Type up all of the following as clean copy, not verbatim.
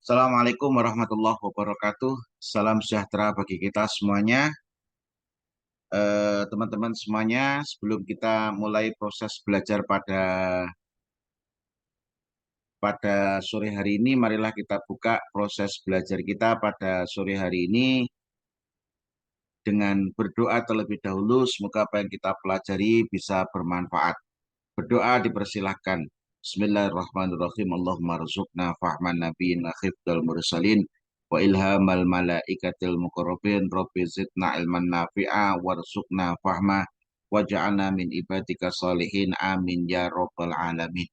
Assalamualaikum warahmatullahi wabarakatuh. Salam sejahtera bagi kita semuanya. Teman-teman semuanya, sebelum kita mulai proses belajar pada sore hari ini, marilah kita buka proses belajar kita pada sore hari ini dengan berdoa terlebih dahulu. Semoga apa yang kita pelajari bisa bermanfaat. Berdoa dipersilahkan. Bismillahirrahmanirrahim. Allahumma rzuqna fahman nabiyyin akhifdal mursalin wa ilhamal malaikatil muqarrabin rabbi zidna ilman nafi'a warzuqna fahma waj'alna min ibadika salihin amin ya rabbal alamin.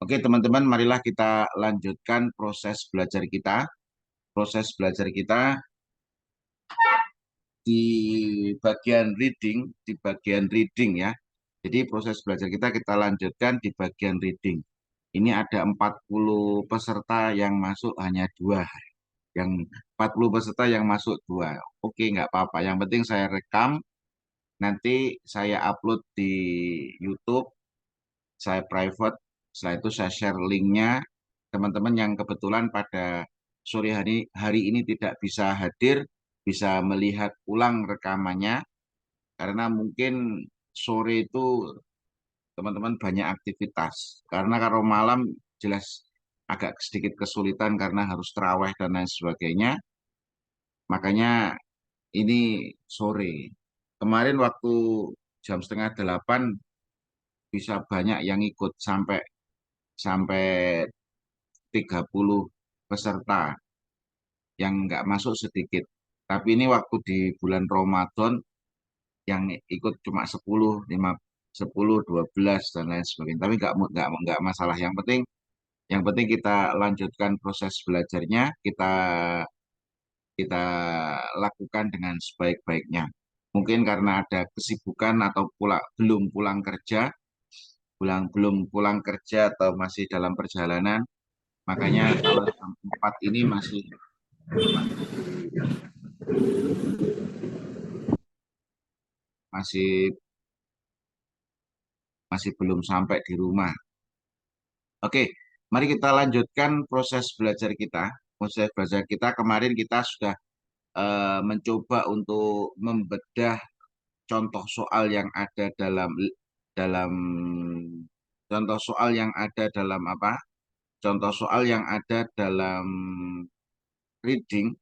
Oke teman-teman, marilah kita lanjutkan proses belajar kita. Proses belajar kita di bagian reading ya. Jadi proses belajar kita lanjutkan di bagian reading. Ini ada 40 peserta yang masuk hanya dua. Yang 40 peserta yang masuk dua. Oke, nggak apa-apa. Yang penting saya rekam, nanti saya upload di YouTube, saya private. Setelah itu saya share linknya. Teman-teman yang kebetulan pada sore hari ini tidak bisa hadir, bisa melihat ulang rekamannya. Karena mungkin sore itu teman-teman banyak aktivitas. Karena kalau malam jelas agak sedikit kesulitan karena harus terawih dan lain sebagainya. Makanya ini sore. Kemarin waktu jam setengah 8 bisa banyak yang ikut sampai sampai 30 peserta yang nggak masuk sedikit. Tapi ini waktu di bulan Ramadan yang ikut cuma 10, 5, 10, 12 dan lain sebagainya. Tapi nggak masalah. Yang penting kita lanjutkan proses belajarnya, kita lakukan dengan sebaik-baiknya. Mungkin karena ada kesibukan atau belum pulang kerja, belum pulang kerja atau masih dalam perjalanan, makanya kalau jam 4 ini masih masih belum sampai di rumah. Oke, mari kita lanjutkan proses belajar kita. Proses belajar kita kemarin kita sudah mencoba untuk membedah contoh soal yang ada dalam contoh soal yang ada dalam apa? Contoh soal yang ada dalam reading.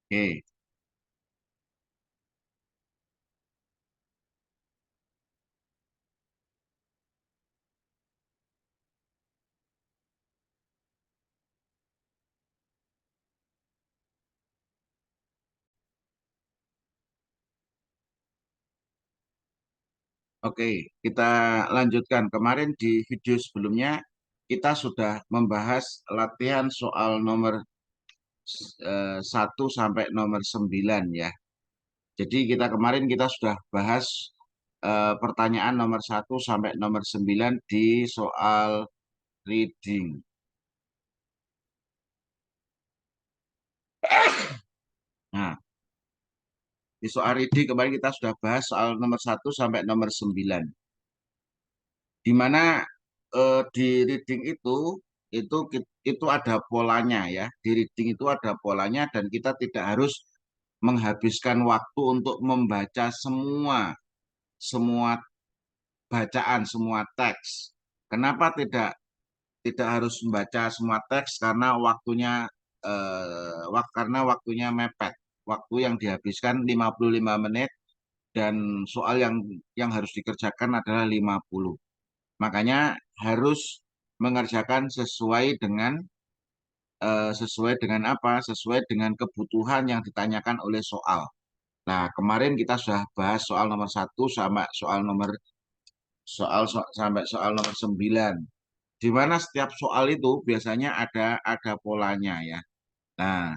Oke, oke, kita lanjutkan. Kemarin di video sebelumnya kita sudah membahas latihan soal nomor 1 sampai nomor 9 ya. Jadi kita sudah bahas pertanyaan nomor 1 sampai nomor 9 di soal reading. Nah, di soal reading kemarin kita sudah bahas soal nomor 1 sampai nomor 9. Di mana di reading itu ada polanya ya. Di reading itu ada polanya dan kita tidak harus menghabiskan waktu untuk membaca semua semua bacaan, semua teks. Kenapa tidak harus membaca semua teks? Karena waktunya karena waktunya mepet. Waktu yang dihabiskan 55 menit dan soal yang harus dikerjakan adalah 50. Makanya harus mengerjakan sesuai dengan apa? Sesuai dengan kebutuhan yang ditanyakan oleh soal. Nah, kemarin kita sudah bahas soal nomor 1 sama sampai soal nomor 9. Di mana setiap soal itu biasanya ada polanya ya. Nah,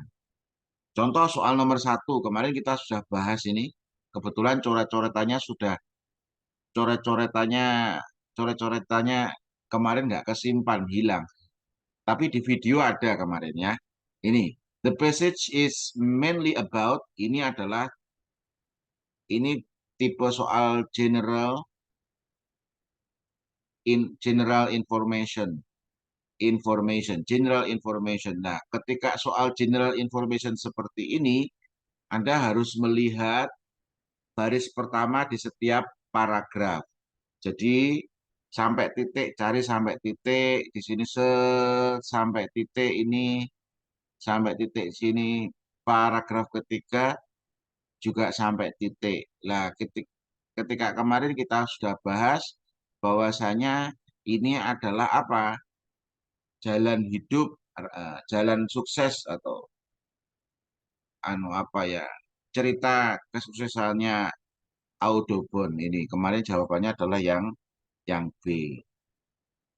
contoh soal nomor 1 kemarin kita sudah bahas ini. Kebetulan coret-coretannya coret-coretannya kemarin nggak kesimpan, hilang. Tapi di video ada kemarin ya. Ini, the passage is mainly about, ini tipe soal general general information. Nah, ketika soal general information seperti ini, Anda harus melihat baris pertama di setiap paragraf. Jadi cari sampai titik di sini sampai titik ini, sampai titik sini, paragraf ketiga juga sampai titik. Nah, ketika kemarin kita sudah bahas bahwasanya ini adalah apa? Jalan hidup, jalan sukses atau apa ya? Cerita kesuksesannya Audubon ini. Kemarin jawabannya adalah yang B.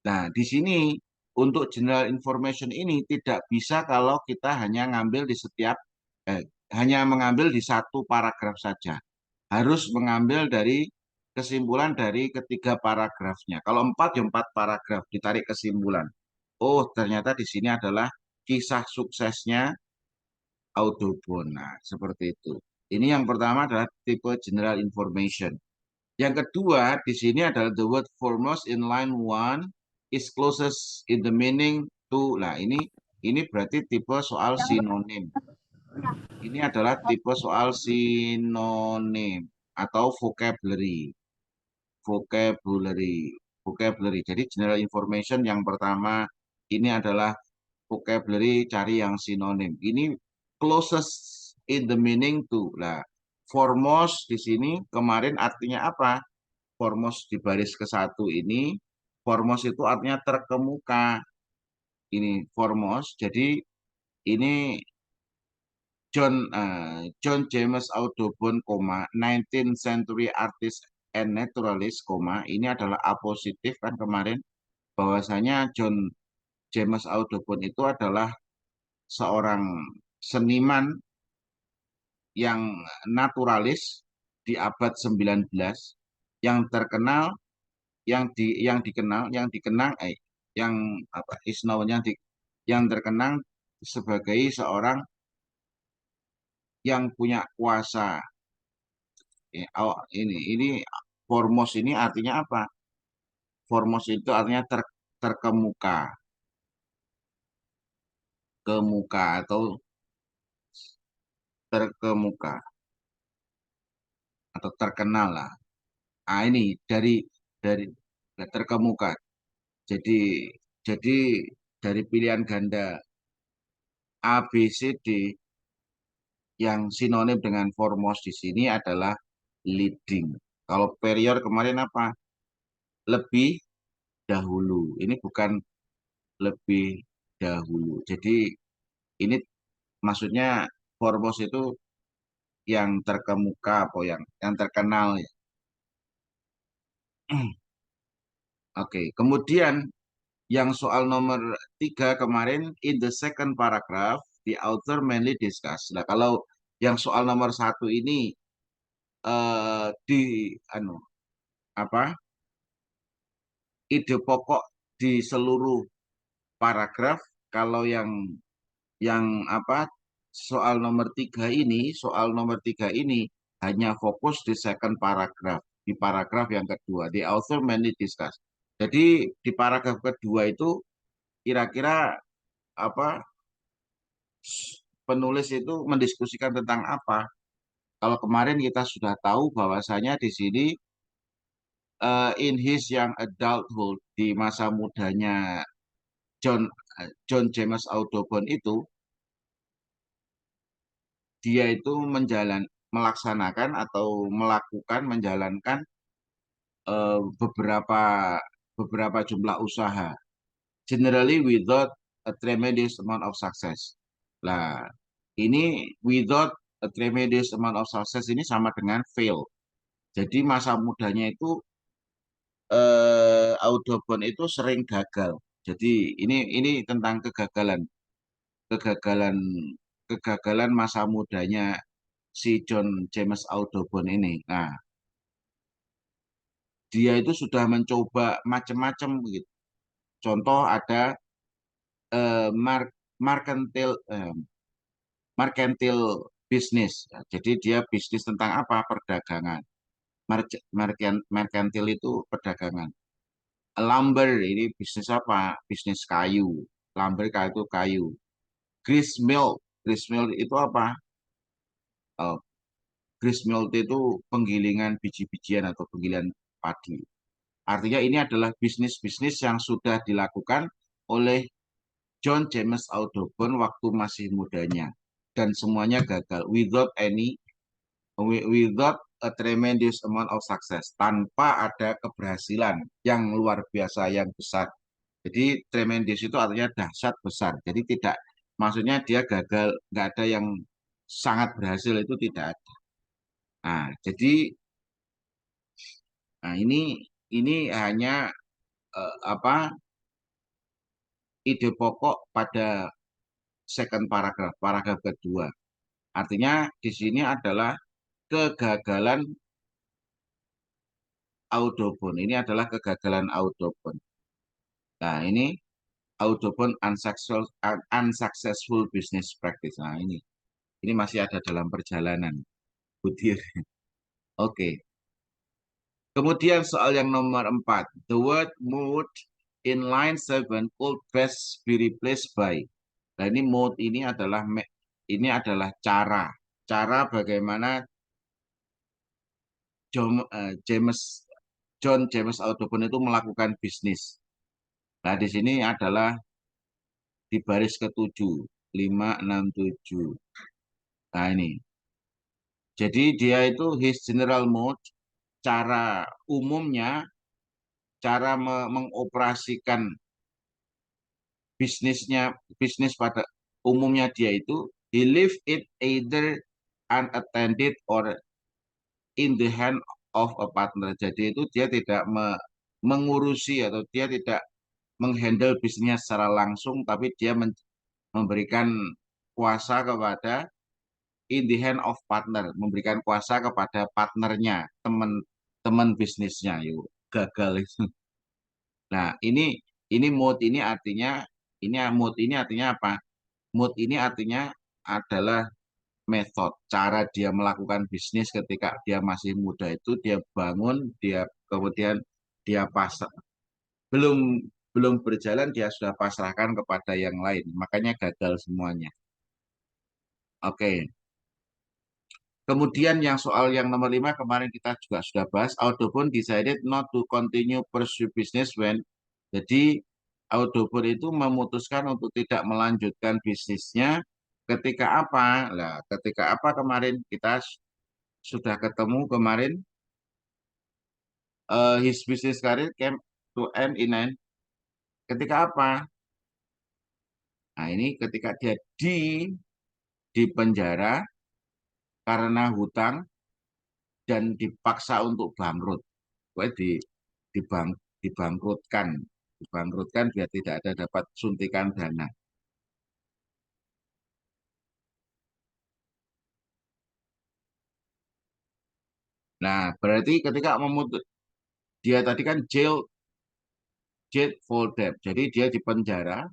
Nah, di sini untuk general information ini tidak bisa kalau kita hanya mengambil di satu paragraf saja. Harus mengambil dari kesimpulan dari ketiga paragrafnya. Kalau 4 ya 4 paragraf ditarik kesimpulan. Oh, ternyata di sini adalah kisah suksesnya Audubon. Nah, seperti itu. Ini yang pertama adalah tipe general information. Yang kedua, di sini adalah the word foremost in line one is closest in the meaning to. Nah, ini berarti tipe soal sinonim. Ini adalah tipe soal sinonim atau vocabulary. Vocabulary. Vocabulary. Jadi general information yang pertama ini adalah vocabulary, cari yang sinonim. Ini closest in the meaning to. Nah, foremost di sini kemarin artinya apa? Foremost di baris ke-1 ini, foremost itu artinya terkemuka. Ini foremost, jadi ini John James Audubon, 19th century artist and naturalist, ini adalah apositif kan kemarin, bahwasanya John James Audubon itu adalah seorang seniman yang naturalis di abad 19 yang terkenal yang apa isnawnya yang terkenang sebagai seorang yang punya kuasa. Ini formos ini artinya apa? Formos itu artinya terkemuka, kemuka atau terkemuka atau terkenal lah. Ah, ini dari terkemuka. Jadi jadi dari pilihan ganda A, B, C, D yang sinonim dengan formos di sini adalah leading. Kalau period kemarin apa? Lebih dahulu. Ini bukan lebih dahulu. Jadi ini maksudnya formos itu yang terkemuka atau yang terkenal ya. Oke, kemudian yang soal nomor 3 kemarin, in the second paragraph the author mainly discuss. Nah, kalau yang soal nomor 1 ini di apa ide pokok di seluruh paragraf. Kalau yang apa soal nomor tiga ini hanya fokus di second paragraph, di paragraf yang kedua, the author mainly discuss. Jadi di paragraf kedua itu kira-kira apa penulis itu mendiskusikan tentang apa? Kalau kemarin kita sudah tahu bahwasanya di sini in his young adulthood, di masa mudanya John John James Audubon itu dia itu melaksanakan atau menjalankan beberapa beberapa jumlah usaha, generally without a tremendous amount of success. Nah, ini without a tremendous amount of success ini sama dengan fail. Jadi masa mudanya itu Audubon itu sering gagal. Jadi ini tentang kegagalan kegagalan masa mudanya si John James Audubon ini. Nah, dia itu sudah mencoba macam-macam begitu. Contoh ada eh, mar mercantil mercantil bisnis. Ya, jadi dia bisnis tentang apa? Perdagangan. Mercantil itu perdagangan. Lumber ini bisnis apa? Bisnis kayu. Lumber itu kayu. Gristmill. Gristmill itu apa? Eh, Gristmill itu penggilingan biji-bijian atau penggilingan padi. Artinya ini adalah bisnis-bisnis yang sudah dilakukan oleh John James Audubon waktu masih mudanya. Dan semuanya gagal. Without a tremendous amount of success. Tanpa ada keberhasilan yang luar biasa, yang besar. Jadi tremendous itu artinya dahsyat besar. Jadi tidak, maksudnya dia gagal, nggak ada yang sangat berhasil itu tidak ada. Nah, jadi ini hanya apa ide pokok pada second paragraph, paragraf kedua. Artinya di sini adalah kegagalan Audubon. Ini adalah kegagalan Audubon. Nah, ini Audubon unsuccessful business practice. Nah, ini masih ada dalam perjalanan, Butir. Oke. Kemudian soal yang nomor 4. The word mood in line 7 could best be replaced by. Nah, ini mode ini adalah cara. Cara bagaimana James John James Audubon itu melakukan bisnis. Nah, di sini adalah di baris ketujuh, 5, 6, 7. Nah, ini. Jadi dia itu his general mode, cara umumnya, cara mengoperasikan bisnis pada umumnya dia itu, he leave it either unattended or in the hand of a partner. Jadi itu dia tidak mengurusi atau dia tidak menghandle bisnisnya secara langsung, tapi dia memberikan kuasa kepada in the hand of partner, memberikan kuasa kepada partnernya, teman-teman bisnisnya. Yuk, gagal itu. Nah, ini mood ini artinya apa? Mood ini artinya adalah metode, cara dia melakukan bisnis ketika dia masih muda itu dia bangun, dia kemudian dia pasang. Belum belum berjalan dia sudah pasrahkan kepada yang lain. Makanya gagal semuanya. Oke. Kemudian yang soal yang nomor 5 kemarin kita juga sudah bahas, Audubon decided not to continue pursue business when. Jadi Audubon itu memutuskan untuk tidak melanjutkan bisnisnya ketika apa? Nah, ketika apa kemarin kita sudah ketemu kemarin, his business career came to end in an. Ketika apa? Nah, ini ketika dia di penjara karena hutang dan dipaksa untuk bangkrut. Pokoknya dibang, dibangkrutkan, dibangkrutkan biar tidak ada dapat suntikan dana. Nah, berarti ketika dia tadi kan jail for debt. Jadi dia dipenjara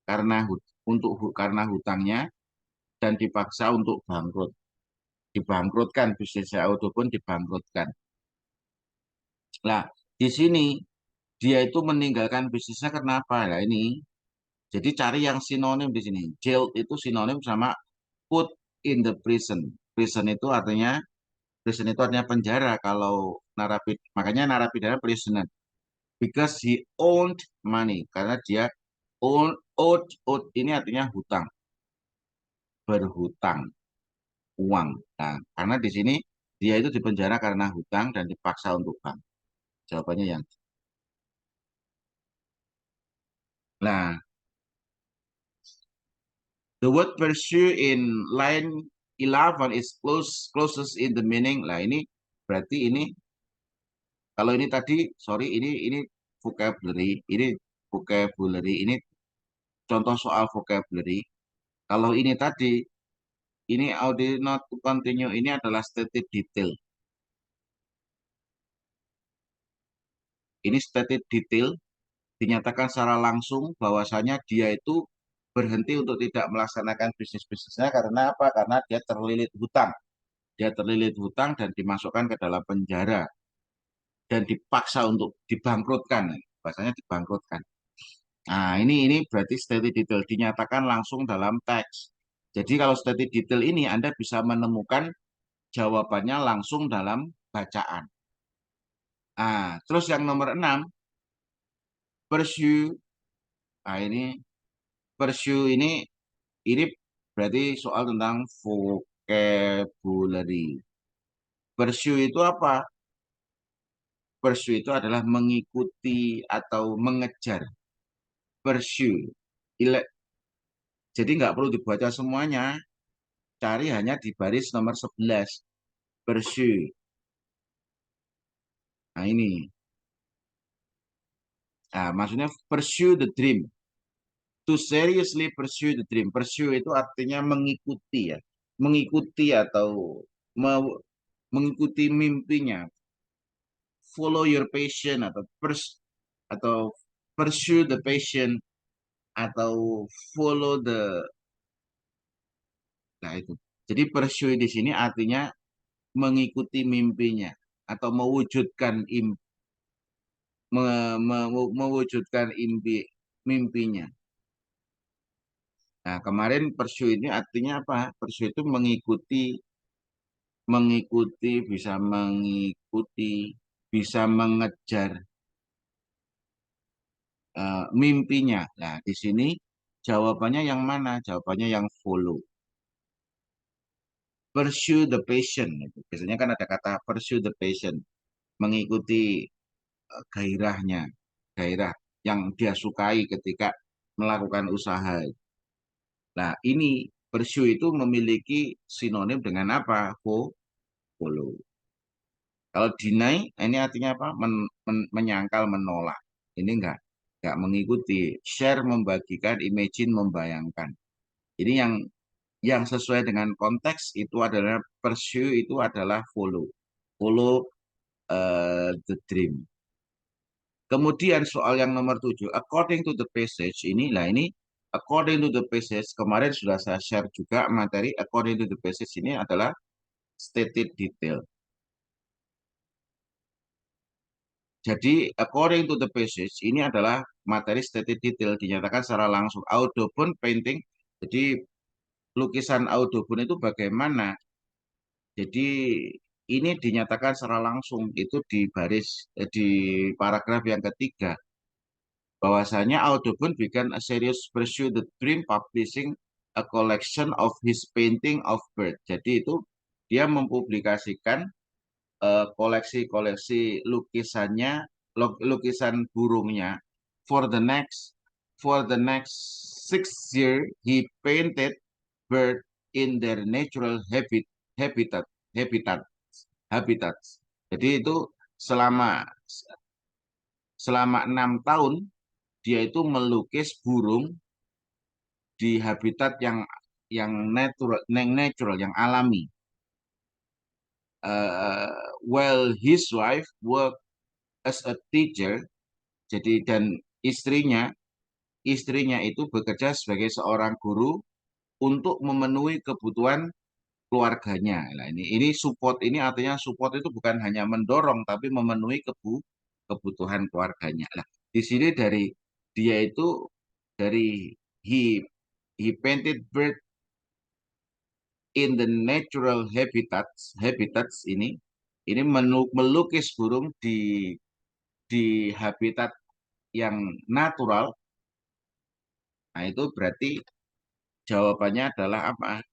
karena karena hutangnya dan dipaksa untuk bangkrut. Dibangkrutkan bisnisnya auto pun dibangkrutkan. Nah, di sini dia itu meninggalkan bisnisnya kenapa? Nah, ini jadi cari yang sinonim di sini. Jail itu sinonim sama put in the prison. Prison itu artinya penjara kalau makanya narapidana prisoner. Because he owned money, karena dia owed ini artinya hutang, berhutang. uang. Nah, karena di sini dia itu dipenjara karena hutang dan dipaksa untuk bank. Jawabannya yang. Nah, the word pursue in line 11 is closest in the meaning. Lah ini berarti ini kalau ini tadi sorry ini vocabulary ini contoh soal vocabulary. Kalau ini tadi ini audio not to continue ini adalah stated detail. Ini stated detail dinyatakan secara langsung bahwasanya dia itu berhenti untuk tidak melaksanakan bisnisnya karena apa? Karena dia terlilit hutang. Dia terlilit hutang dan dimasukkan ke dalam penjara dan dipaksa untuk dibangkrutkan. Bahasanya dibangkrutkan. Nah, ini berarti stated detail dinyatakan langsung dalam teks. Jadi kalau stated detail ini Anda bisa menemukan jawabannya langsung dalam bacaan. Nah, terus yang nomor 6, pursue. Nah, ini berarti soal tentang vocabulary. Pursue itu apa? Pursue itu adalah mengikuti atau mengejar. Pursue. Jadi nggak perlu dibaca semuanya. Cari hanya di baris nomor 11. Pursue. Nah ini. Nah, maksudnya pursue the dream. To seriously pursue the dream. Pursue itu artinya mengikuti ya. Mengikuti atau mengikuti mimpinya. Follow your passion atau pursue the passion atau follow the nah itu. Jadi pursue di sini artinya mengikuti mimpinya atau mewujudkan mimpinya. Nah, kemarin pursue ini artinya apa? Pursue itu mengikuti, bisa mengejar mimpinya. Nah, di sini jawabannya yang mana? Jawabannya yang follow. Pursue the passion. Biasanya kan ada kata pursue the passion. Mengikuti gairahnya. Gairah yang dia sukai ketika melakukan usaha. Nah, ini pursue itu memiliki sinonim dengan apa? Follow. Kalau deny, ini artinya apa? Menyangkal, menolak. Ini enggak mengikuti. Share, membagikan, imagine, membayangkan. Ini yang sesuai dengan konteks itu adalah pursue itu adalah follow. Follow the dream. Kemudian soal yang nomor 7, according to the passage ini according to the passage kemarin sudah saya share juga materi according to the passage ini adalah stated detail. Jadi according to the passage ini adalah materi stated detail dinyatakan secara langsung. Audubon painting, jadi lukisan Audubon itu bagaimana? Jadi ini dinyatakan secara langsung itu di paragraf yang ketiga bahwasanya Audubon began a serious pursuit the dream publishing a collection of his painting of bird. Jadi itu dia mempublikasikan koleksi-koleksi lukisannya, lukisan burungnya. For the next for the next 6 years, he painted bird in their natural habitat habitat habitats. Jadi itu selama selama 6 tahun dia itu melukis burung di habitat yang natural, yang alami. While his wife worked as a teacher, jadi dan istrinya itu bekerja sebagai seorang guru untuk memenuhi kebutuhan keluarganya. Nah, ini support ini artinya support itu bukan hanya mendorong tapi memenuhi kebutuhan keluarganya. Nah, di sini dari dia itu dari he painted bird in the natural habitats ini melukis burung di habitat yang natural. Nah, itu berarti jawabannya adalah apa?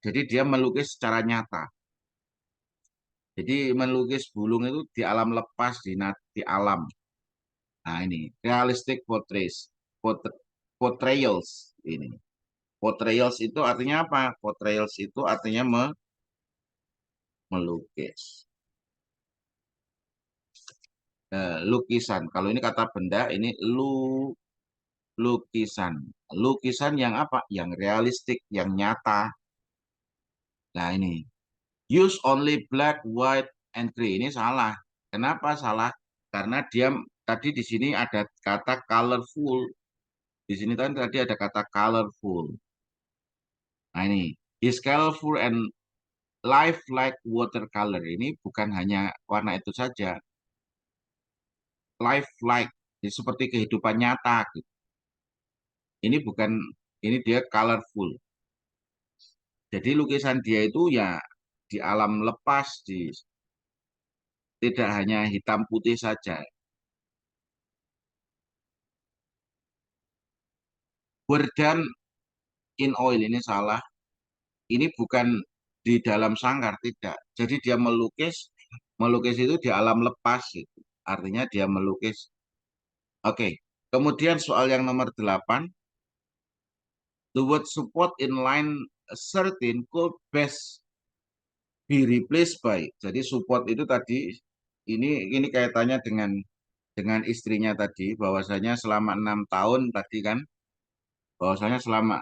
Jadi dia melukis secara nyata. Jadi melukis bulung itu di alam lepas, di alam. Nah ini realistic portrayals ini. Portrayals itu artinya apa? Portrayals itu artinya melukis. Lukisan. Kalau ini kata benda, ini lukisan. Lukisan yang apa? Yang realistik, yang nyata. Nah ini. Use only black, white, and gray. Ini salah. Kenapa salah? Karena dia tadi di sini ada kata colorful. Di sini kan tadi ada kata colorful. Nah ini. Is colorful and life like watercolor. Ini bukan hanya warna itu saja. Life like. Jadi seperti kehidupan nyata gitu. Ini bukan, ini dia colorful. Jadi lukisan dia itu ya di alam lepas, tidak hanya hitam putih saja. Berdan in oil ini salah. Ini bukan di dalam sangkar, tidak. Jadi dia melukis, melukis itu di alam lepas itu. Artinya dia melukis. Oke. Kemudian soal yang nomor 8, the word support in line 13 could best be replaced by. Jadi support itu tadi ini kaitannya dengan istrinya tadi bahwasanya selama 6 tahun tadi kan bahwasanya selama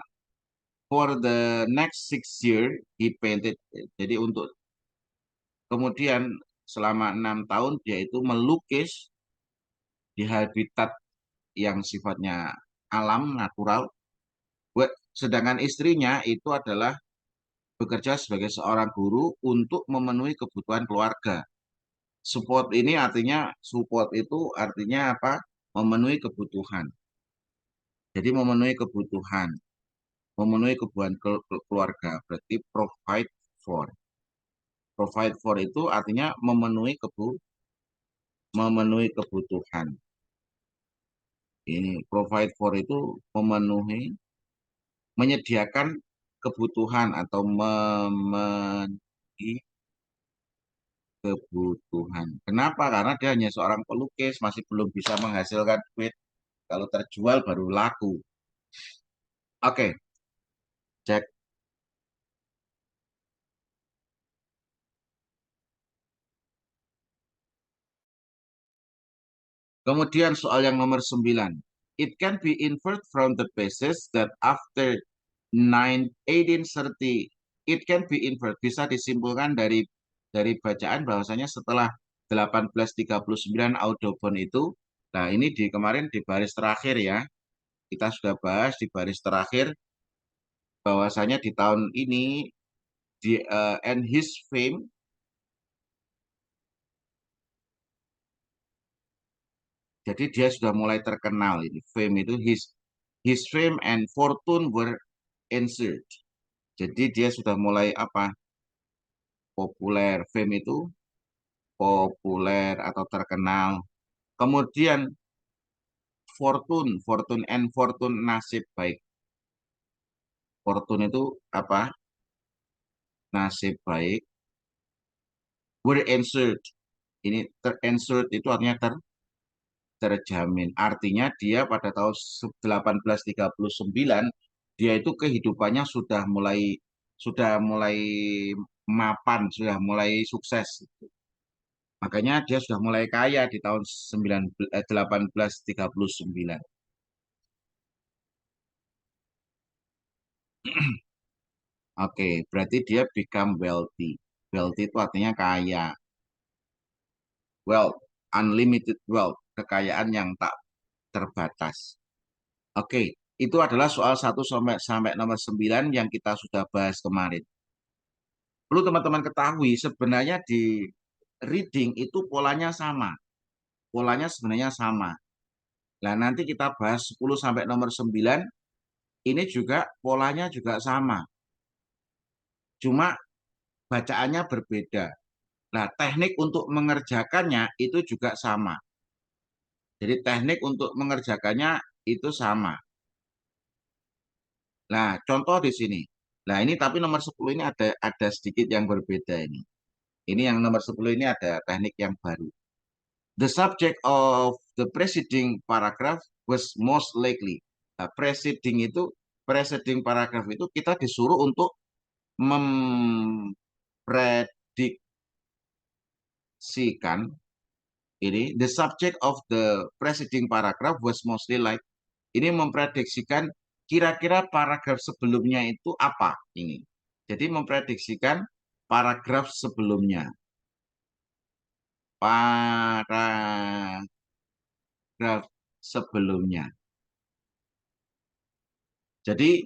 for the next 6 year he painted. Jadi untuk kemudian selama 6 tahun dia itu melukis di habitat yang sifatnya alam natural. Sedangkan istrinya itu adalah bekerja sebagai seorang guru untuk memenuhi kebutuhan keluarga. Support itu artinya apa? Memenuhi kebutuhan. Jadi memenuhi kebutuhan keluarga berarti provide for. Provide for itu artinya memenuhi kebutuhan. Ini provide for itu menyediakan kebutuhan atau memenuhi kebutuhan. Kenapa? Karena dia hanya seorang pelukis, masih belum bisa menghasilkan duit. Kalau terjual baru laku. Oke, cek. Kemudian soal yang nomor 9. It can be inferred from the basis that after 1830, it can be inferred, bisa disimpulkan dari bacaan bahwasanya setelah 1839 Audubon itu, nah ini kemarin di baris terakhir ya, kita sudah bahas di baris terakhir bahwasanya di tahun ini and his fame. Jadi dia sudah mulai terkenal ini. Fame itu his fame and fortune were ensured. Jadi dia sudah mulai apa? Populer. Fame itu populer atau terkenal. Kemudian fortune nasib baik. Fortune itu apa? Nasib baik. Were ensured. Ini ensured itu artinya terjamin. Artinya dia pada tahun 1839 dia itu kehidupannya sudah mulai mapan, sudah mulai sukses. Makanya dia sudah mulai kaya di tahun 1839. Oke, berarti dia become wealthy. Wealthy itu artinya kaya. Wealth, unlimited wealth, kekayaan yang tak terbatas. Oke, itu adalah soal 1 sampai nomor 9 yang kita sudah bahas kemarin. Perlu teman-teman ketahui, sebenarnya di reading itu polanya sama. Polanya sebenarnya sama. Nah, nanti kita bahas 10 sampai nomor 9, ini juga polanya juga sama. Cuma bacaannya berbeda. Nah, teknik untuk mengerjakannya itu juga sama. Jadi teknik untuk mengerjakannya itu sama. Nah, contoh di sini. Nah, ini tapi nomor 10 ini ada sedikit yang berbeda ini. Ini yang nomor 10 ini ada teknik yang baru. The subject of the preceding paragraph was most likely. Nah, preceding paragraph itu kita disuruh untuk memprediksikan ini. The subject of the preceding paragraph was mostly like. Ini memprediksikan kira-kira paragraf sebelumnya itu apa ini. Jadi memprediksikan paragraf sebelumnya. Paragraf sebelumnya. Jadi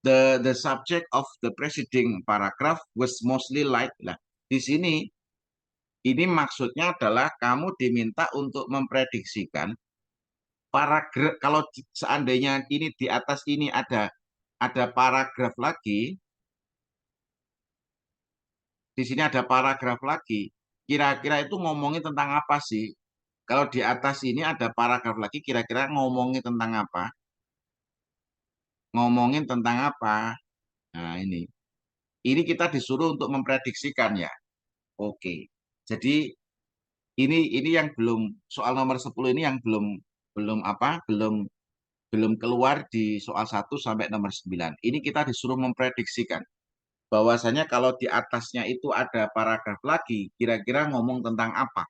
the subject of the preceding paragraph was mostly like. Nah, di sini ini maksudnya adalah kamu diminta untuk memprediksikan paragraf. Kalau seandainya ini di atas ini ada paragraf lagi, di sini ada paragraf lagi. Kira-kira itu ngomongin tentang apa sih? Kalau di atas ini ada paragraf lagi, kira-kira ngomongin tentang apa? Ngomongin tentang apa? Nah, ini. Ini kita disuruh untuk memprediksikan ya. Oke. Jadi ini yang belum soal nomor 10 ini yang belum belum apa? Belum keluar di soal 1 sampai nomor 9. Ini kita disuruh memprediksikan bahwasanya kalau di atasnya itu ada paragraf lagi, kira-kira ngomong tentang apa?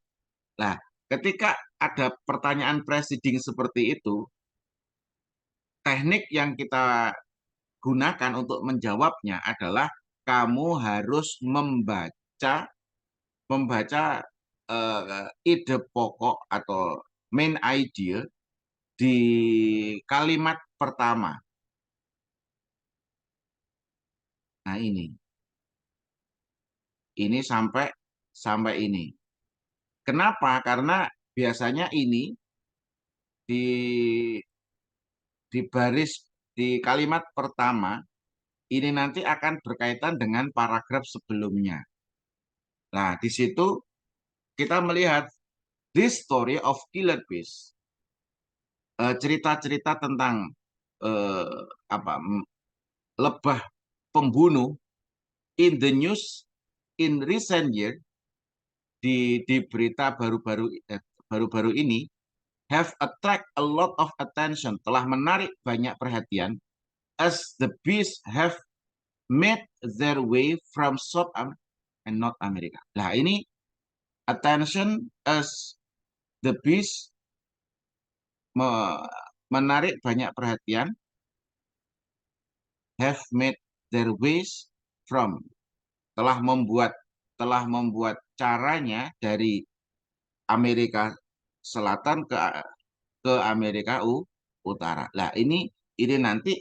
Nah, ketika ada pertanyaan preceding seperti itu, teknik yang kita gunakan untuk menjawabnya adalah kamu harus membaca ide pokok atau main idea di kalimat pertama. Nah, ini sampai ini. Kenapa? Karena biasanya ini di baris di kalimat pertama ini nanti akan berkaitan dengan paragraf sebelumnya. Nah, di situ kita melihat this story of Killer Bees, cerita-cerita tentang eh, apa lebah pembunuh in the news in recent year di berita baru-baru ini have attract a lot of attention, telah menarik banyak perhatian as the bees have made their way from South and North America. Nah, ini attention as the bees menarik banyak perhatian, have made their ways from, telah membuat caranya dari Amerika Selatan ke Amerika Utara. Nah, ini nanti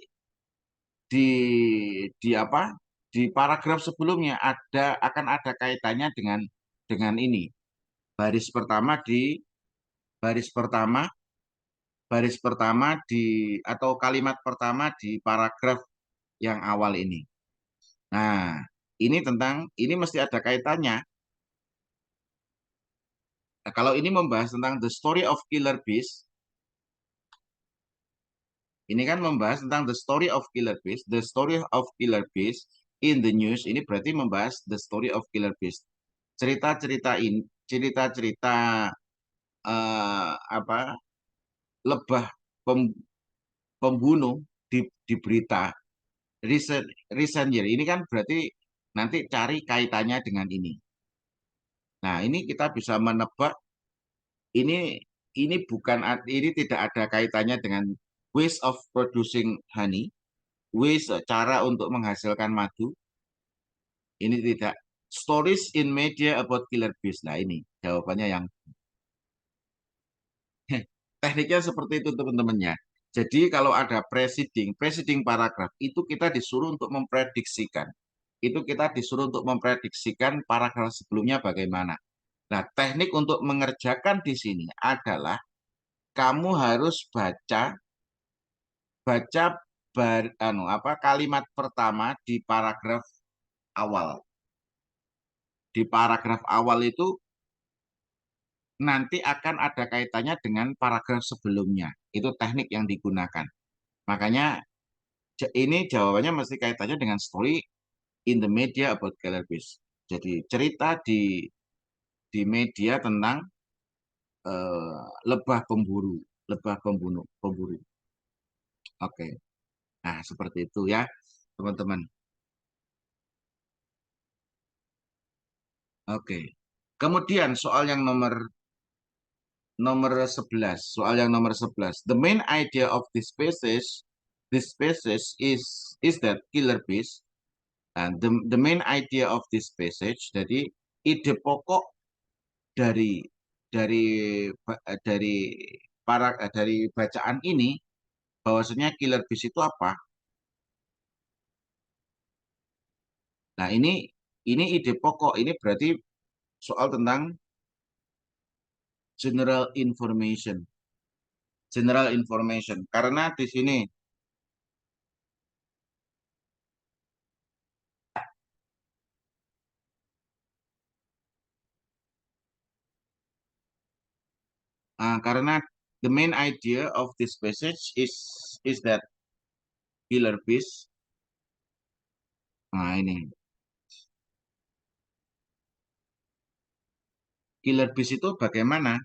di apa? Di paragraf sebelumnya akan ada kaitannya dengan ini. Baris pertama di baris pertama baris pertama di atau kalimat pertama di paragraf yang awal ini. Nah, ini mesti ada kaitannya. Nah, kalau ini membahas tentang the story of Killer Bees, ini kan membahas tentang the story of Killer Bees, the story of Killer Bees in the news. Ini berarti membahas the story of Killer Bees. Cerita-cerita apa lebah pembunuh di berita recent year. Ini kan berarti nanti cari kaitannya dengan ini. Nah, ini kita bisa menebak ini ini tidak ada kaitannya dengan ways of producing honey, ways cara untuk menghasilkan madu. Ini tidak. Stories in media about killer bees. Nah, ini jawabannya yang tekniknya seperti itu teman-temannya. Jadi kalau ada preceding paragraf itu kita disuruh untuk memprediksikan. Itu kita disuruh untuk memprediksikan paragraf sebelumnya bagaimana. Nah, teknik untuk mengerjakan di sini adalah kamu harus baca baca kalimat pertama di paragraf awal. Di paragraf awal itu nanti akan ada kaitannya dengan paragraf sebelumnya. Itu teknik yang digunakan. Makanya Ini jawabannya mesti kaitannya dengan story in the media about killer bees. Jadi cerita di media tentang lebah pemburu, lebah pembunuh, pemburu. Oke. Nah, seperti itu ya, teman-teman. Oke. Kemudian soal yang nomor nomor 11, soal yang nomor 11. The main idea of this species is that killer bees. And the main idea of this passage, jadi ide pokok dari dari dari dari bacaan ini bahwasanya killer bees itu apa? Nah, ini ide pokok, ini berarti soal tentang general information. General information. Karena di sini karena the main idea of this passage is that killer bees. Nah, ini killer bees itu bagaimana?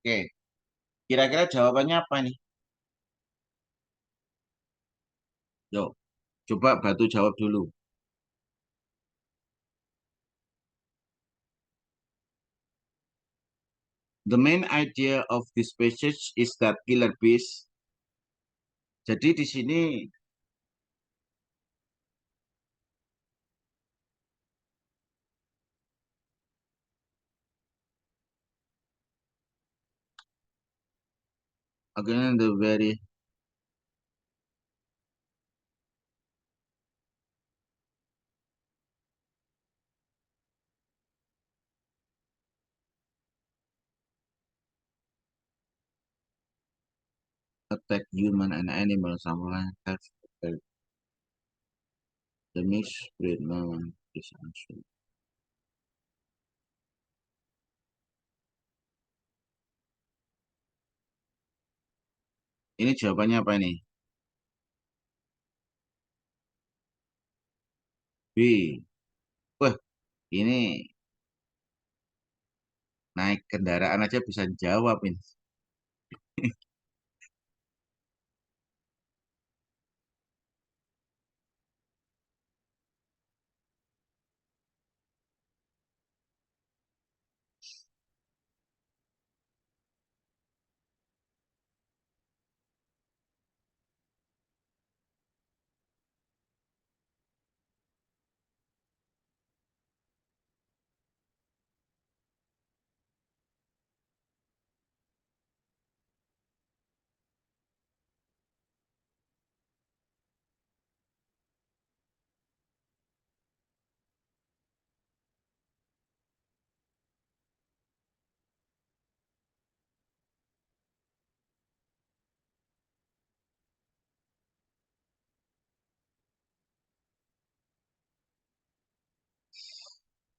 Oke, kira-kira jawabannya apa nih? Yo, coba Batu jawab dulu. The main idea of this passage is that killer bees. Jadi di sini again the very attack human and animal someone have the misbreed moment is unsure. Ini jawabannya apa ini? B. Wah, ini naik kendaraan aja bisa jawab ini.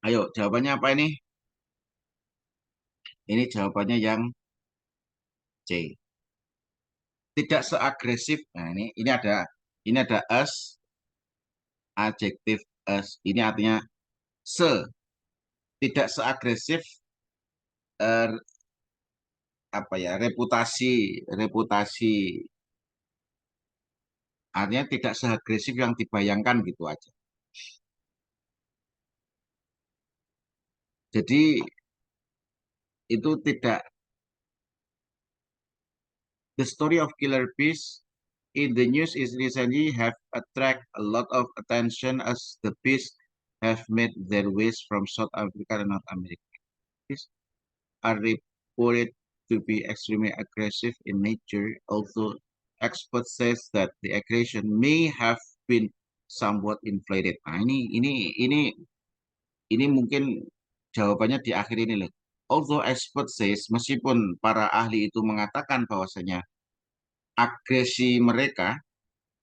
Ayo, jawabannya apa ini? Ini jawabannya yang C. Tidak seagresif. Nah, ini ada as, adjektif as. Ini artinya se, tidak seagresif apa ya, reputasi reputasi Artinya tidak seagresif yang dibayangkan gitu aja. Jadi itu tidak the story of Killer Bees in the news is recently have attract a lot of attention as the bees have made their ways from South Africa and North America. Bees are reported to be extremely aggressive in nature, although experts says that the aggression may have been somewhat inflated. Nah, ini mungkin jawabannya di akhir ini loh. Although expert says, meskipun para ahli itu mengatakan bahwasanya agresi mereka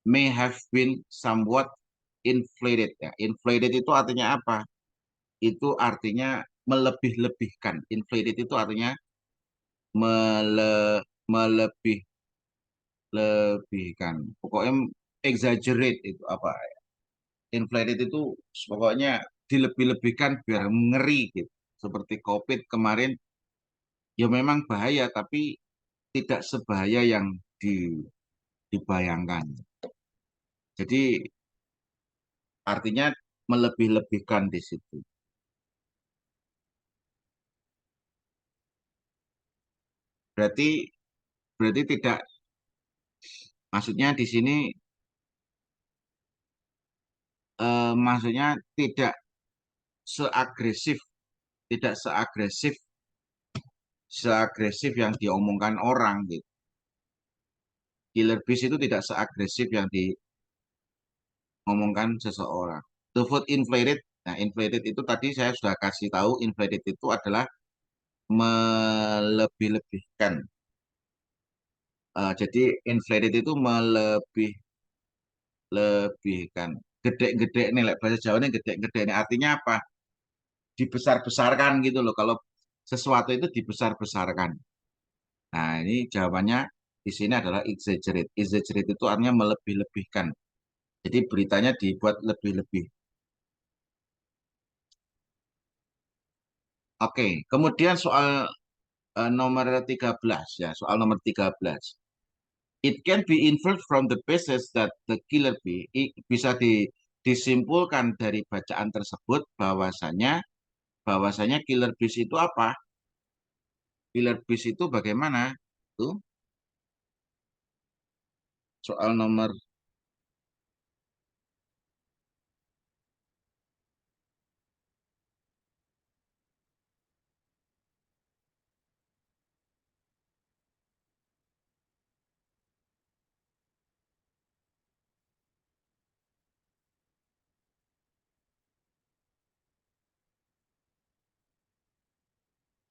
may have been somewhat inflated ya. Inflated itu artinya apa? Itu artinya melebih-lebihkan. Inflated itu artinya mele, melebih-lebihkan. Pokoknya exaggerate itu apa? Inflated itu pokoknya dilebih-lebihkan biar ngeri gitu. Seperti COVID kemarin ya memang bahaya tapi tidak sebahaya yang dibayangkan. Jadi artinya melebih-lebihkan di situ. Berarti berarti tidak maksudnya di sini maksudnya tidak seagresif tidak seagresif yang diomongkan orang gitu. Killer bees itu tidak seagresif yang diomongkan seseorang. The food inflated. Nah, inflated itu tadi saya sudah kasih tahu inflated itu adalah melebih-lebihkan. Jadi inflated itu melebih-lebihkan. Gede-gede nih, bahasa Jawanya gede-gede nih. Artinya apa? Dibesar-besarkan gitu loh. Kalau sesuatu itu dibesar-besarkan. Nah, ini jawabannya di sini adalah exaggerate. Exaggerate itu artinya melebih-lebihkan. Jadi beritanya dibuat lebih-lebih. Oke, kemudian soal nomor 13 ya, soal nomor 13. It can be inferred from the basis that the killer bee bisa disimpulkan dari bacaan tersebut bahwasanya killer bees itu apa? Killer bees itu bagaimana? Tuh, soal nomor.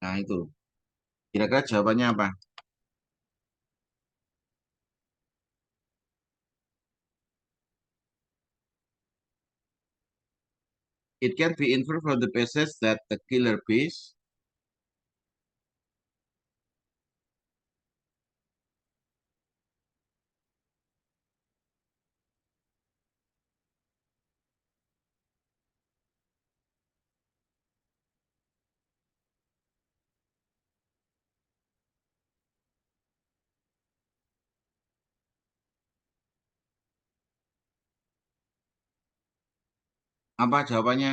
Nah, itu. Kira-kira jawabannya apa? It can be inferred from the basis that the killer bees apa jawabannya?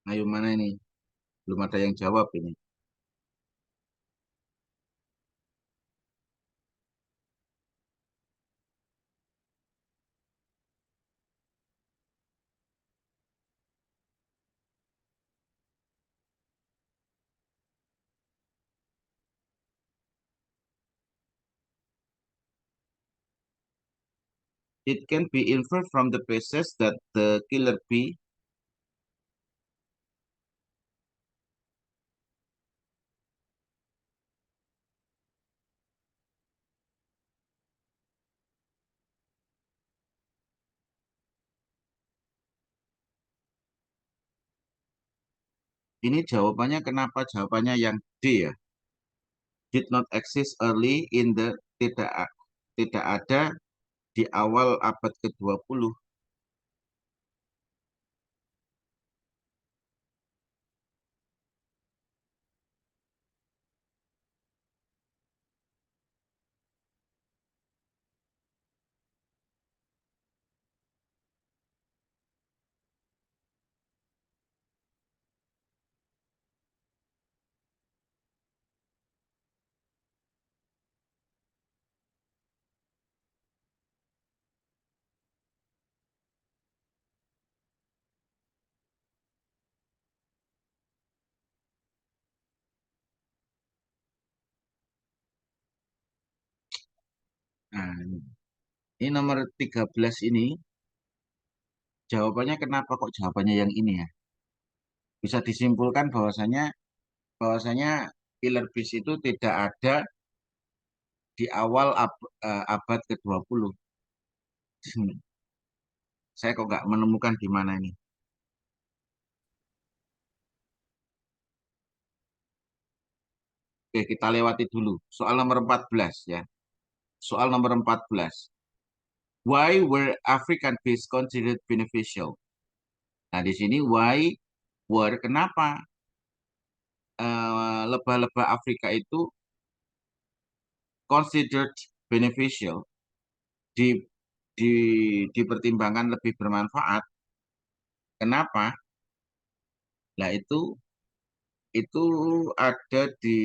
Ayo mana ini? Belum ada yang jawab ini. It can be inferred from the pieces that the killer bee ini jawabannya kenapa jawabannya yang D ya? Did not exist early in the tidak ada di awal abad ke-20. Nah, ini nomor 13 ini jawabannya kenapa kok jawabannya yang ini ya? Bisa disimpulkan bahwasanya killer bees itu tidak ada di awal abad ke-20. Saya kok nggak menemukan di mana ini. Oke, kita lewati dulu. Soal nomor 14 ya. Soal nomor 14. Why were African bees considered beneficial? Nah, di sini why were kenapa lebah-lebah Afrika itu considered beneficial di di dipertimbangkan lebih bermanfaat. Kenapa? Nah, itu ada di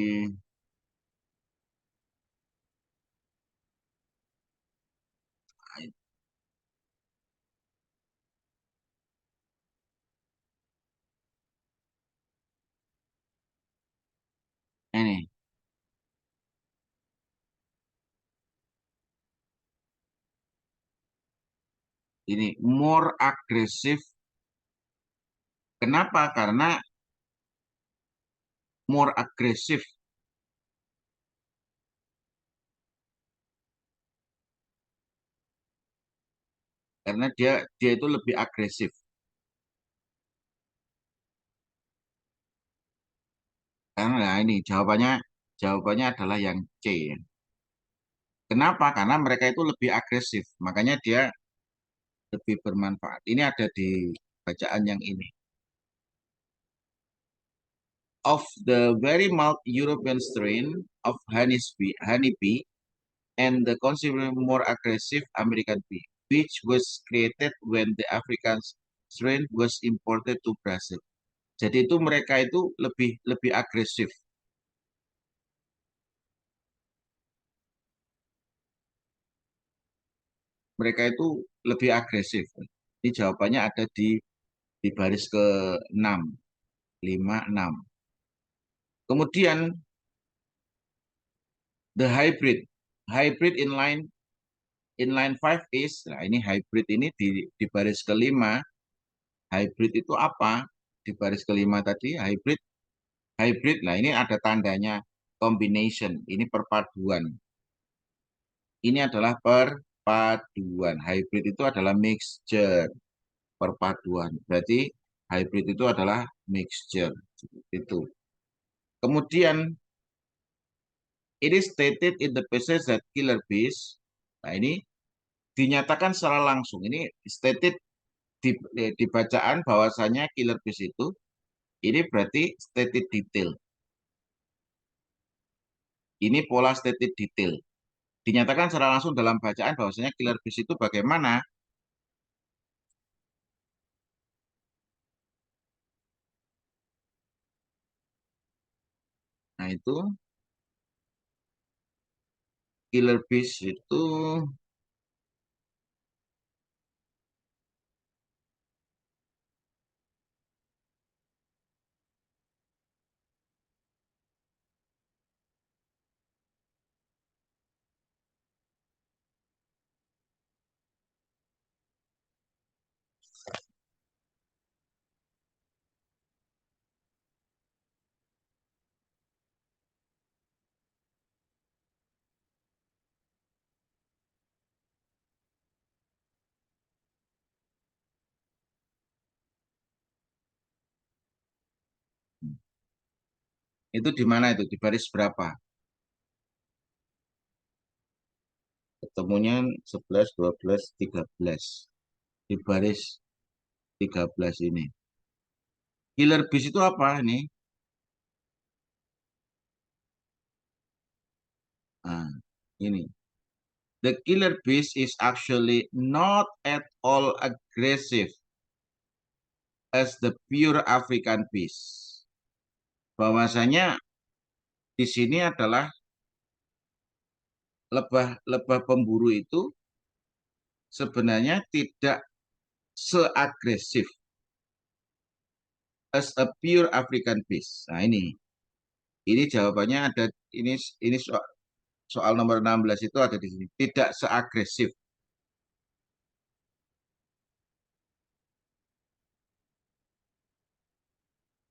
ini ini more agresif. Kenapa? Karena more agresif karena dia dia itu lebih agresif. Karena nah ini jawabannya adalah yang C. Ya. Kenapa? Karena mereka itu lebih agresif, makanya dia lebih bermanfaat. Ini ada di bacaan yang ini. Of the very mild European strain of honeybee and the considerably more aggressive American bee, which was created when the African strain was imported to Brazil. Jadi itu mereka itu lebih lebih agresif. Mereka itu lebih agresif. Ini jawabannya ada di baris ke-6, 5, 6. Kemudian the hybrid. Hybrid inline 5 is, nah ini hybrid ini di baris kelima. Hybrid itu apa? Di baris kelima tadi hybrid. Hybrid, nah ini ada tandanya combination. Ini perpaduan. Ini adalah perpaduan. Hybrid itu adalah mixture, perpaduan. Berarti hybrid itu adalah mixture. Itu. Kemudian, it is stated in the passage that killer bees. Nah ini dinyatakan secara langsung. Ini stated di bacaan bahwasanya killer bees itu ini berarti stated detail. Ini pola stated detail. Dinyatakan secara langsung dalam bacaan bahwasanya killer bees itu bagaimana? Nah, itu Killer Bees itu itu di mana itu? Di baris berapa? Ketemunya 11, 12, 13. Di baris 13 ini. Killer Bees itu apa ini? Nah, ini. The killer bees is actually not at all aggressive as the pure African bees. Bahwasanya di sini adalah lebah-lebah pemburu itu sebenarnya tidak seagresif as a pure African bees. Nah, ini jawabannya ada ini soal nomor 16 itu ada di sini. Tidak seagresif.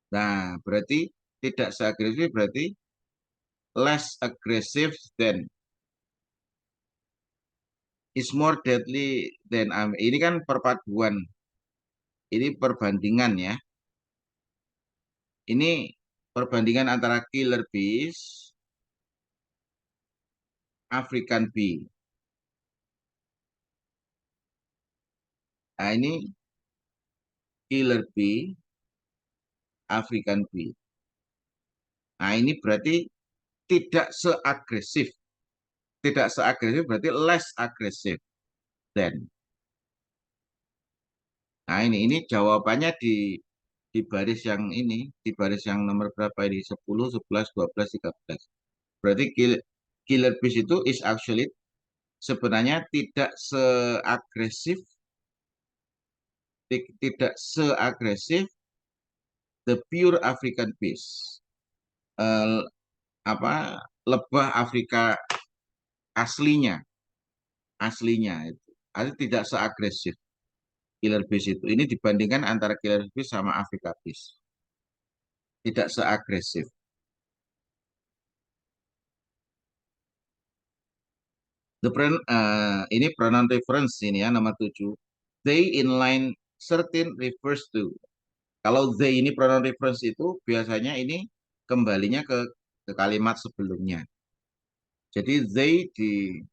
Nah, berarti tidak seagresif berarti less aggressive than is more deadly than ini kan perpaduan, ini perbandingan ya. Ini perbandingan antara killer bees, African bee. Nah, ini killer bee, African bee. Nah, ini berarti tidak seagresif. Tidak seagresif berarti less agresif than. Nah, ini jawabannya di baris yang ini, di baris yang nomor berapa ini? 10, 11, 12, 13. Berarti killer bees itu is actually sebenarnya tidak seagresif, tidak seagresif the pure African bees. Eh, apa lebah Afrika aslinya, aslinya itu. Artinya tidak seagresif killer bees itu. Ini dibandingkan antara killer bees sama Afrika bees. Tidak seagresif. Ini pronoun reference ini ya nomor 7. They in line 13 refers to. Kalau they ini pronoun reference itu biasanya ini kembalinya ke kalimat sebelumnya. Jadi they di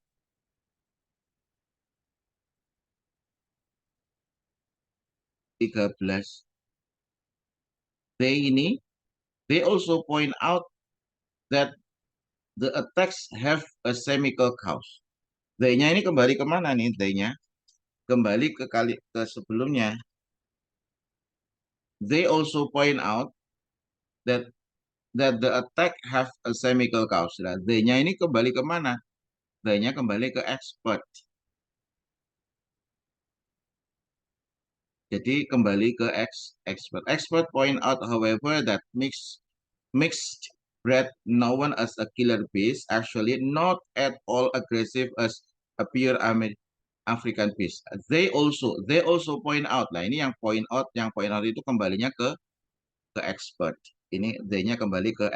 13, they ini, they also point out that the attacks have a semicolon cause. They-nya ini kembali kemana nih they-nya? Kembali ke sebelumnya. They also point out that the attack have a semicolon cause. Nah, they-nya ini kembali kemana? They-nya kembali ke expert. Jadi kembali ke expert. Expert point out, however, that mixed breed known as a killer bees actually not at all aggressive as a pure African bees. They also point out. Lah ini yang point out itu kembalinya ke expert. Ini they-nya kembali ke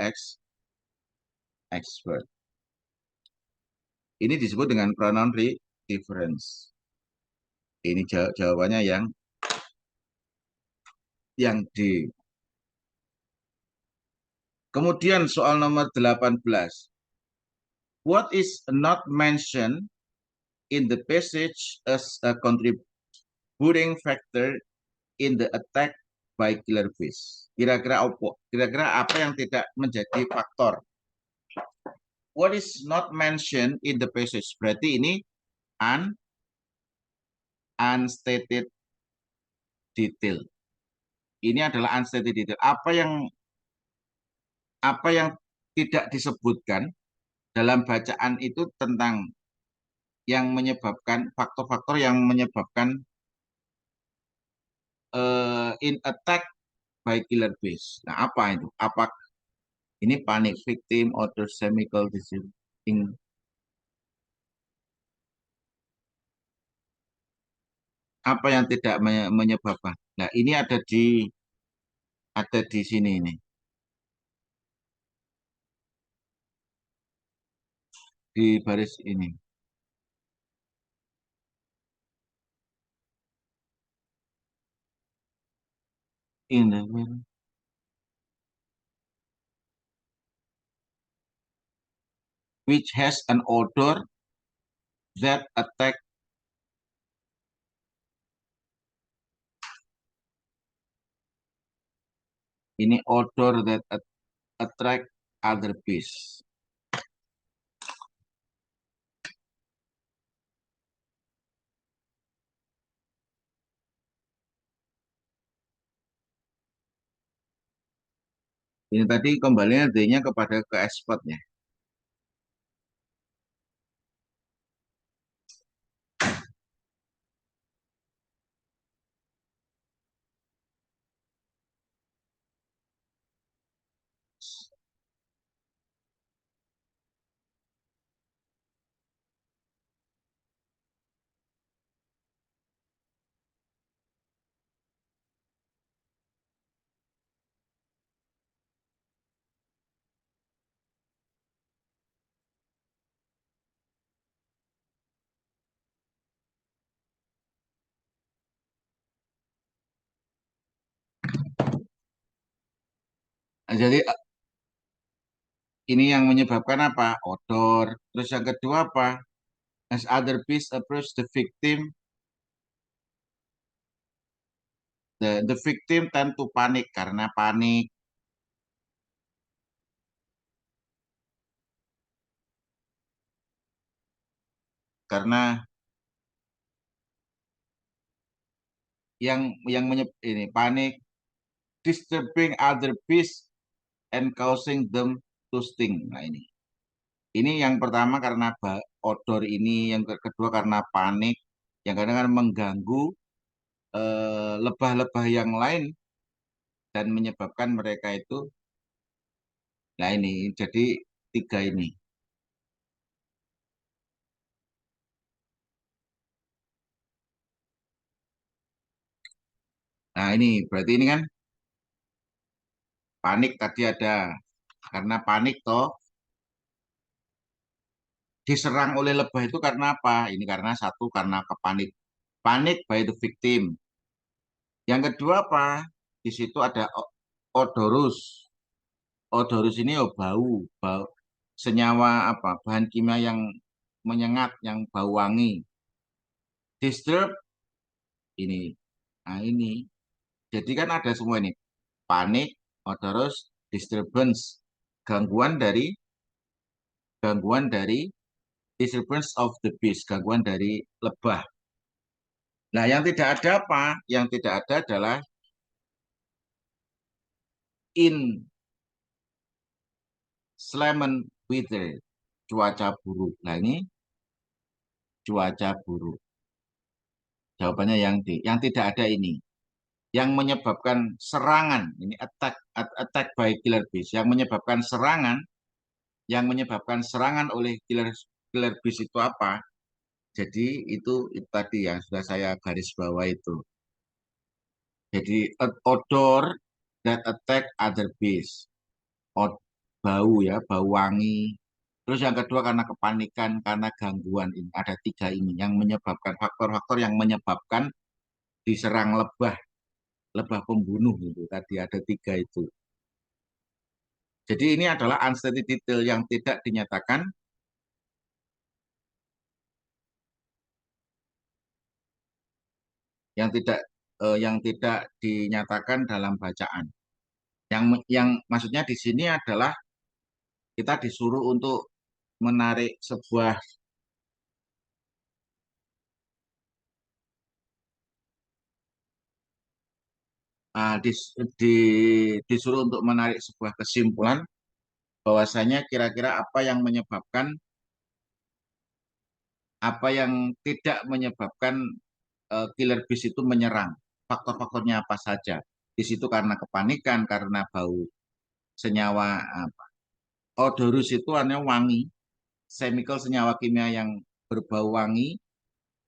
expert. Ini disebut dengan pronoun difference. Ini jawabannya yang D. Kemudian soal nomor 18. What is not mentioned in the passage as a contributing factor in the attack by killer bees? Kira-kira apa yang tidak menjadi faktor? What is not mentioned in the passage? Berarti ini unstated detail. Ini adalah unstated detail. Apa yang tidak disebutkan dalam bacaan itu tentang yang menyebabkan faktor-faktor yang menyebabkan in attack by killer bees. Nah, apa itu? Apa ini panik victim or chemical disease? Apa yang tidak menyebabkan? Nah, ini ada di sini ini di baris ini. In the middle, which has an odor that attack ini odor that attract other bees. Ini tadi kembalinya D-nya kepada ke expertnya. Nah, jadi ini yang menyebabkan apa? Odor. Terus yang kedua apa? As other bees approach the victim, the victim tend to panik karena panik karena ini panik disturbing other bees and causing them to sting. Nah ini. Ini yang pertama karena odor ini, yang kedua karena panik, yang kadang-kadang mengganggu lebah-lebah yang lain dan menyebabkan mereka itu. Nah ini jadi tiga ini. Nah ini berarti ini kan panik tadi ada karena panik toh diserang oleh lebah itu karena apa? Ini karena satu karena panik by the victim. Yang kedua apa? Di situ ada odorus. Odorus ini oh, bau senyawa apa? Bahan kimia yang menyengat, yang bau wangi. Disturb ini. Nah ini. Jadi kan ada semua ini. Panik, odorus, disturbance, gangguan dari gangguan dari disturbance of the beast, gangguan dari lebah. Nah, yang tidak ada apa? Yang tidak ada adalah in Sleman weather, cuaca buruk. Nah, ini cuaca buruk. Jawabannya yang D. Yang tidak ada ini. Yang menyebabkan serangan, ini attack by killer bees. Yang menyebabkan serangan oleh killer bees itu apa? Jadi itu tadi yang sudah saya garis bawah itu. Jadi odor that attack other bees. Od- Bau ya, bau wangi. Terus yang kedua karena kepanikan, karena gangguan ini. Ada tiga ini yang menyebabkan faktor-faktor yang menyebabkan diserang lebah, lebah pembunuh itu. Tadi ada tiga itu. Jadi ini adalah unstated detail yang tidak dinyatakan, yang tidak dinyatakan dalam bacaan. Yang maksudnya di sini adalah kita disuruh untuk menarik sebuah uh, dis- di, disuruh untuk menarik sebuah kesimpulan bahwasanya kira-kira apa yang tidak menyebabkan killer bees itu menyerang. Faktor-faktornya apa saja? Di situ karena kepanikan, karena bau senyawa apa? Odorus itu artinya wangi, chemical senyawa kimia yang berbau wangi,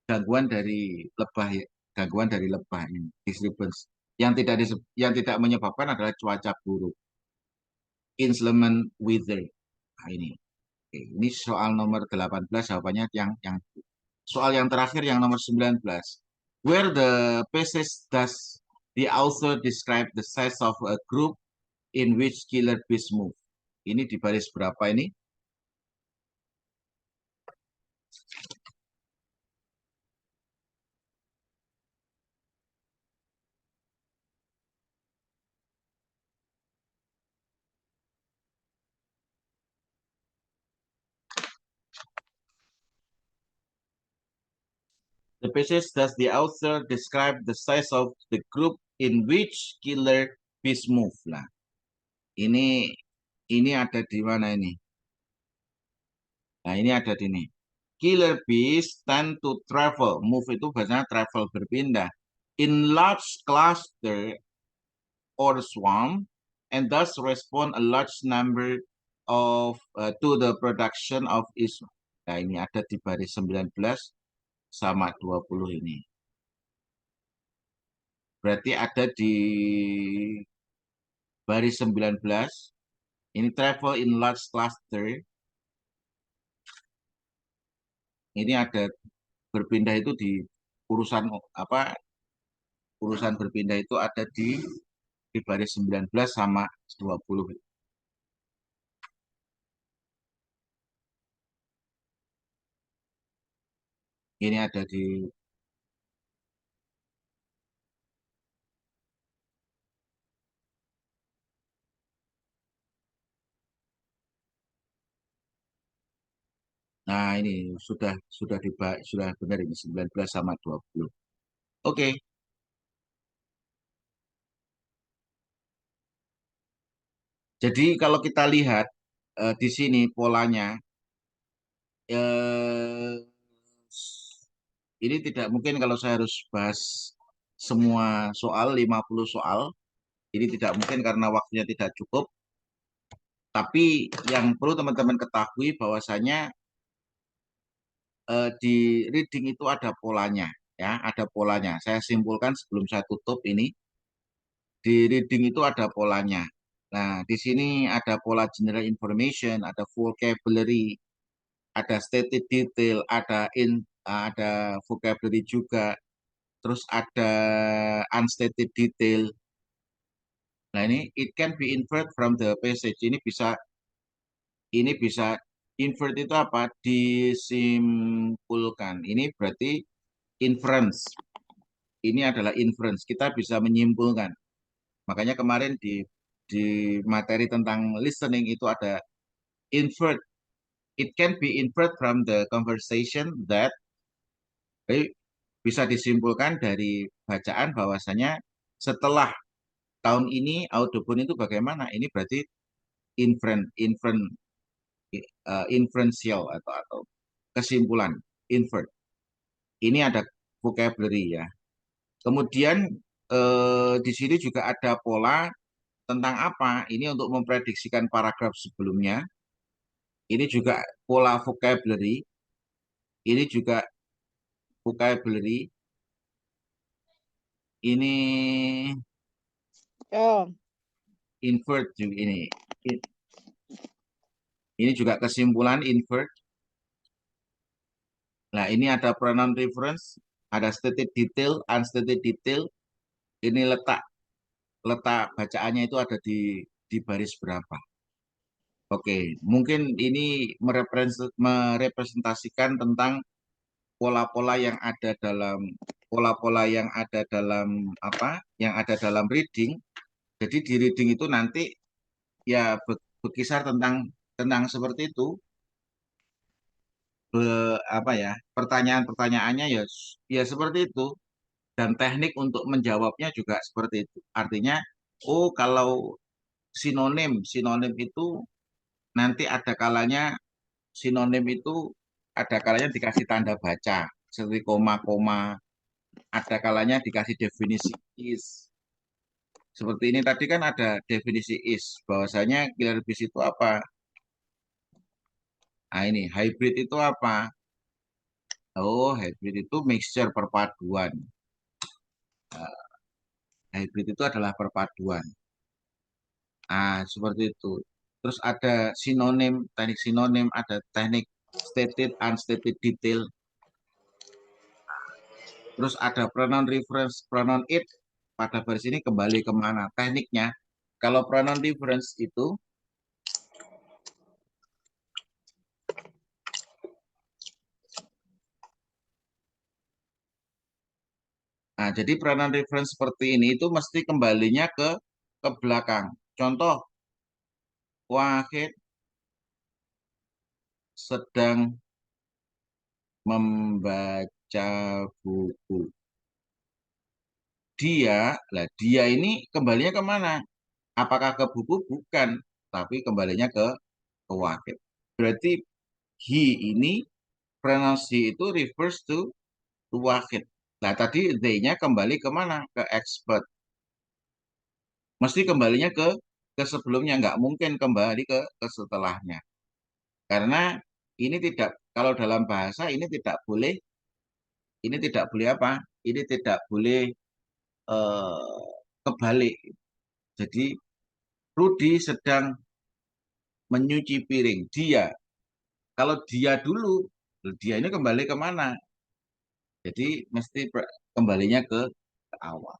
gangguan dari lebah, gangguan dari lebah ini, disturbance. Yang tidak menyebabkan adalah cuaca buruk, inclement weather. Nah, ini. Oke, ini soal nomor 18 jawabannya yang soal yang terakhir yang nomor 19. Where the passage does the author describe the size of a group in which killer bees move? Ini di baris berapa ini? The passage does the author describe the size of the group in which killer bees move. Nah, ini ini ada di mana ini? Nah, ini ada di sini. Killer bees tend to travel. Move itu bahasanya travel, berpindah. In large cluster or swarm, and thus respond a large number of to the production of is. Nah, ini ada di baris 19 sama 20 ini. Berarti ada di baris 19. Ini travel in large cluster. Ini ada berpindah itu di urusan apa? Urusan berpindah itu ada di baris 19 sama 20. Ini ada di Nah, ini sudah benar ini 19 sama 20. Oke. Jadi kalau kita lihat di sini polanya eh, ini tidak mungkin kalau saya harus bahas semua soal 50 soal. Ini tidak mungkin karena waktunya tidak cukup. Tapi yang perlu teman-teman ketahui bahwasanya di reading itu ada polanya, ya, ada polanya. Saya simpulkan sebelum saya tutup ini, di reading itu ada polanya. Nah, di sini ada pola general information, ada vocabulary, ada stated detail, ada vocabulary juga, terus ada unstated detail. Nah, ini it can be inferred from the passage. Ini bisa invert itu apa? Disimpulkan. Ini berarti inference. Ini adalah inference. Kita bisa menyimpulkan. Makanya kemarin di materi tentang listening itu ada invert. It can be inferred from the conversation that bisa disimpulkan dari bacaan bahwasanya setelah tahun ini Audubon itu bagaimana? Ini berarti inferential atau kesimpulan invert. Ini ada vocabulary ya. Kemudian di sini juga ada pola tentang apa? Ini untuk memprediksikan paragraf sebelumnya. Ini juga pola vocabulary. Ini juga vocabulary. Ini Oh, invert juga ini. Ini juga kesimpulan invert. Nah, ini ada pronoun reference, ada stated detail, unstated detail. Ini letak letak bacaannya itu ada di baris berapa. Oke, mungkin ini merepresentasikan tentang pola-pola yang ada dalam pola-pola yang ada dalam apa? Yang ada dalam reading. Jadi di reading itu nanti ya berkisar tentang seperti itu. Apa ya? Pertanyaan-pertanyaannya ya seperti itu dan teknik untuk menjawabnya juga seperti itu. Artinya, oh kalau sinonim itu nanti ada kalanya sinonim itu ada kalanya dikasih tanda baca seperti koma-koma, ada kalanya dikasih definisi is. Seperti ini tadi kan ada definisi is, bahwasanya killer bees itu apa? Nah ini hybrid itu apa? Oh, hybrid itu mixture perpaduan. Hybrid itu adalah perpaduan. Ah, seperti itu. Terus ada sinonim, teknik sinonim, ada teknik stated, unstated detail. Terus ada pronoun reference, pronoun it. Pada baris ini kembali kemana? Tekniknya. Kalau pronoun reference itu, nah jadi pronoun reference seperti ini itu mesti kembalinya ke belakang. Contoh, Wahid sedang membaca buku. Dia ini kembalinya kemana? Apakah ke buku? Bukan, tapi kembalinya ke Wahid. Berarti he ini pronoun he itu refers to Wahid. Nah tadi they-nya kembali kemana? Ke expert. Mesti kembalinya ke sebelumnya, nggak mungkin kembali ke setelahnya. Karena ini tidak, kalau dalam bahasa ini tidak boleh apa? Ini tidak boleh eh, kebalik. Jadi Rudi sedang menyuci piring. Kalau dia dulu, dia ini kembali kemana? Jadi mesti kembalinya ke awal.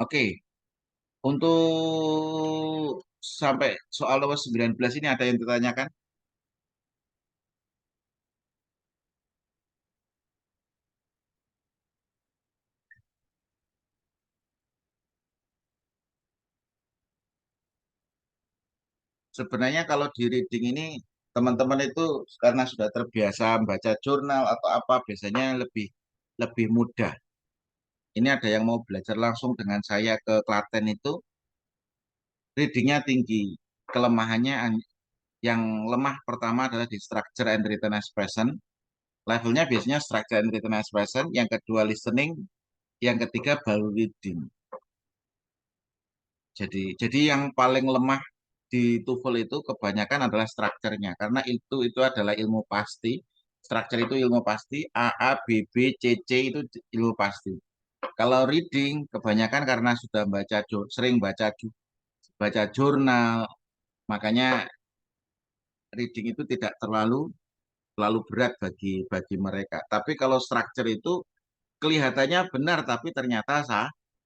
Oke, untuk sampai soal nomor 19 ini ada yang ditanyakan? Sebenarnya kalau di reading ini teman-teman itu karena sudah terbiasa membaca jurnal atau apa biasanya lebih lebih mudah. Ini ada yang mau belajar langsung dengan saya ke Klaten itu readingnya tinggi. Kelemahannya yang lemah pertama adalah di structure and written expression. Levelnya biasanya structure and written expression, yang kedua listening, yang ketiga baru reading. Jadi yang paling lemah di TOEFL itu kebanyakan adalah strukturnya karena itu adalah ilmu pasti. Struktur itu ilmu pasti, A, B, B, C itu ilmu pasti. Kalau reading kebanyakan karena sudah sering baca jurnal, makanya reading itu tidak terlalu berat bagi bagi mereka. Tapi kalau struktur itu kelihatannya benar tapi ternyata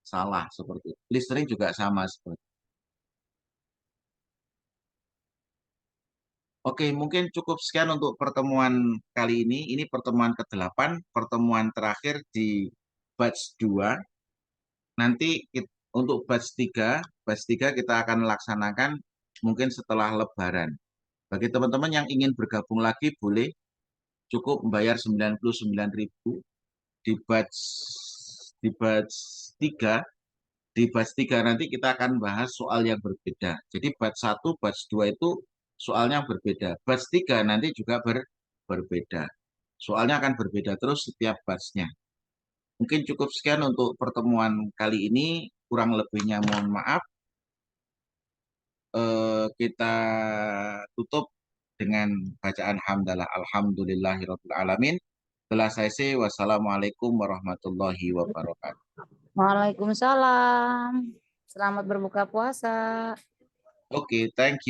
salah seperti itu. Listening juga sama seperti itu. Oke, mungkin cukup sekian untuk pertemuan kali ini. Ini pertemuan ke-8, pertemuan terakhir di batch 2. Nanti untuk batch 3 kita akan laksanakan mungkin setelah Lebaran. Bagi teman-teman yang ingin bergabung lagi, boleh cukup membayar 99.000 di batch 3. Di batch 3 nanti kita akan bahas soal yang berbeda. Jadi batch 1, batch 2 itu soalnya berbeda. Batch 3 nanti juga berbeda. Soalnya akan berbeda terus setiap batchnya. Mungkin cukup sekian untuk pertemuan kali ini. Kurang lebihnya mohon maaf. Kita tutup dengan bacaan hamdalah. Alhamdulillahirabbil alamin. Setelah saya wassalamualaikum warahmatullahi wabarakatuh. Waalaikumsalam. Selamat berbuka puasa. Oke, thank you.